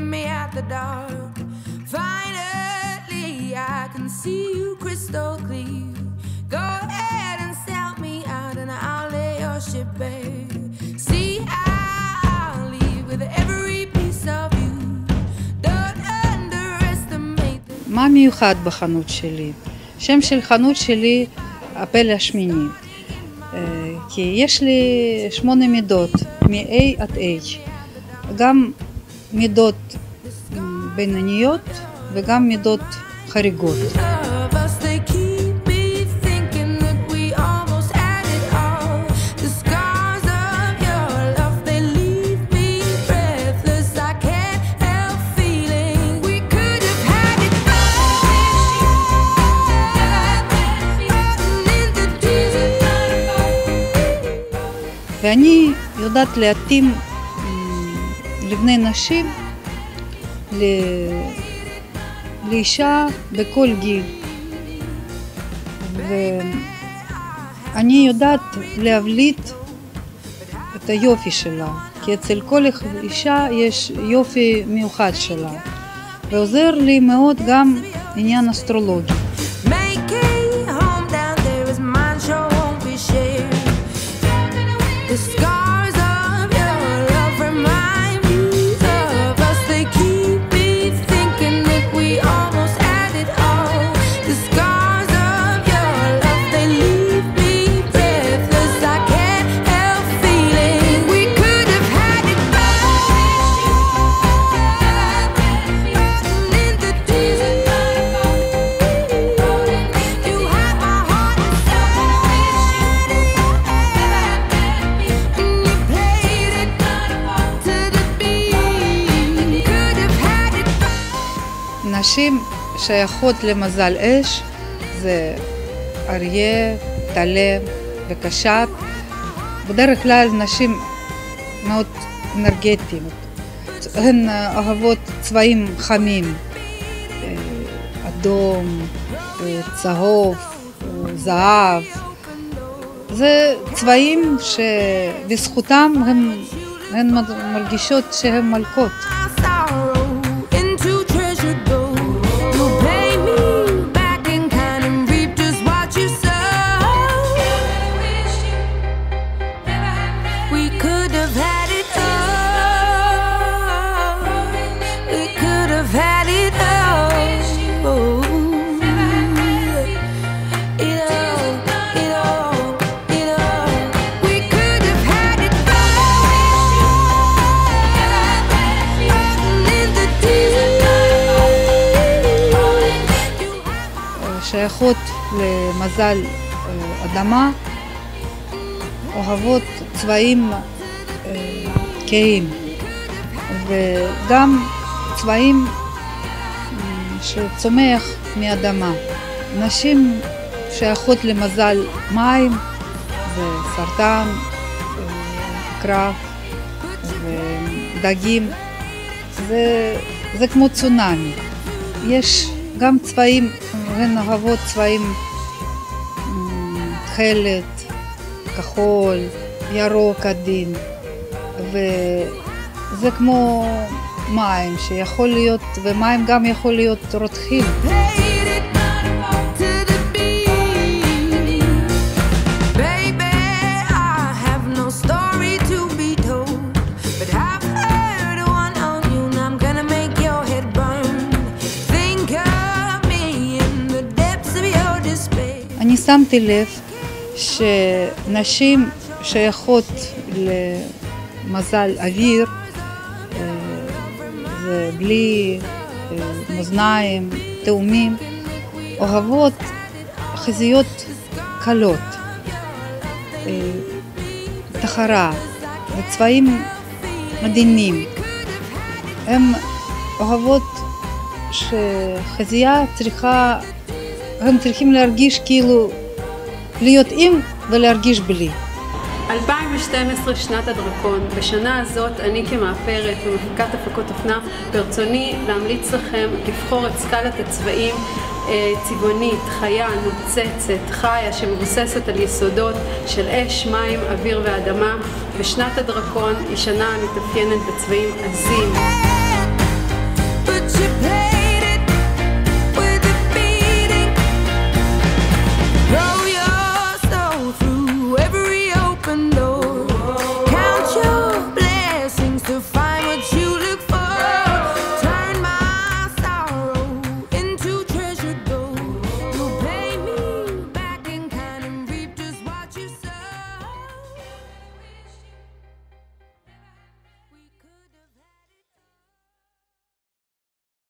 meeting me at the dark. Finally, I can see you crystal clear. Go ahead and sell me out and I'll lay your ship bare. See, I'll leave with every piece of you. Don't underestimate the... מה מיוחד בחנות שלי? שם של חנות שלי הפלא השמיני. כי יש לי 8 מידות, מ-A עד H. גם מידות בינוניות וגם מידות חריגות. ואני יודעת להתאים לבני נשים לאישה בכל גיל, ואני יודעת להבליט את היופי שלה, כי אצל כל אישה יש יופי מיוחד שלה, ועוזר לי מאוד גם עניין אסטרולוגי. The scars of your love remind me of us. They keep me thinking that we almost had it all. The scars of your love, they leave me breathless. I can't help feeling we could have had it all. In the desert, you had my heart and נשים שייכות למזל אש זה אריה, טלה וקשת. בדרך כלל נשים מאוד אנרגטיות. הן אוהבות צבעים חמים, אדום, צהוב, זהב. זה צבעים שבזכותם הן מרגישות שהן מלכות. שייכות למזל אדמה, אוהבות צבעים כהים וגם צבעים שצומח מאדמה. נשים שייכות למזל מים וסרטן, קרב ודגים. זה כמו צונאמי. יש גם צבעים, הן אוהבות צבעים תכלת, כחול, ירוק עדין, וזה כמו מים שיכול להיות, ומים גם יכול להיות רותחים. אני שמתי לב שנשים שייכות למזל אוויר ובלי מאזניים, תאומים, אוהבות חזיות קלות, תחרה וצבעים מדהימים. הן אוהבות שחזייה צריכה, הם צריכים להרגיש כאילו להיות עם ולהרגיש בלי. 2012 שנת הדרקון. בשנה הזאת אני כמאפרת ומפיקת הפקות אופנה ברצוני להמליץ לכם לבחור את סקלת הצבעים צבעונית, חיה, נוצצת, חיה, שמבוססת על יסודות של אש, מים, אוויר ואדמה. ושנת הדרקון היא שנה המתאפיינת בצבעים עזים.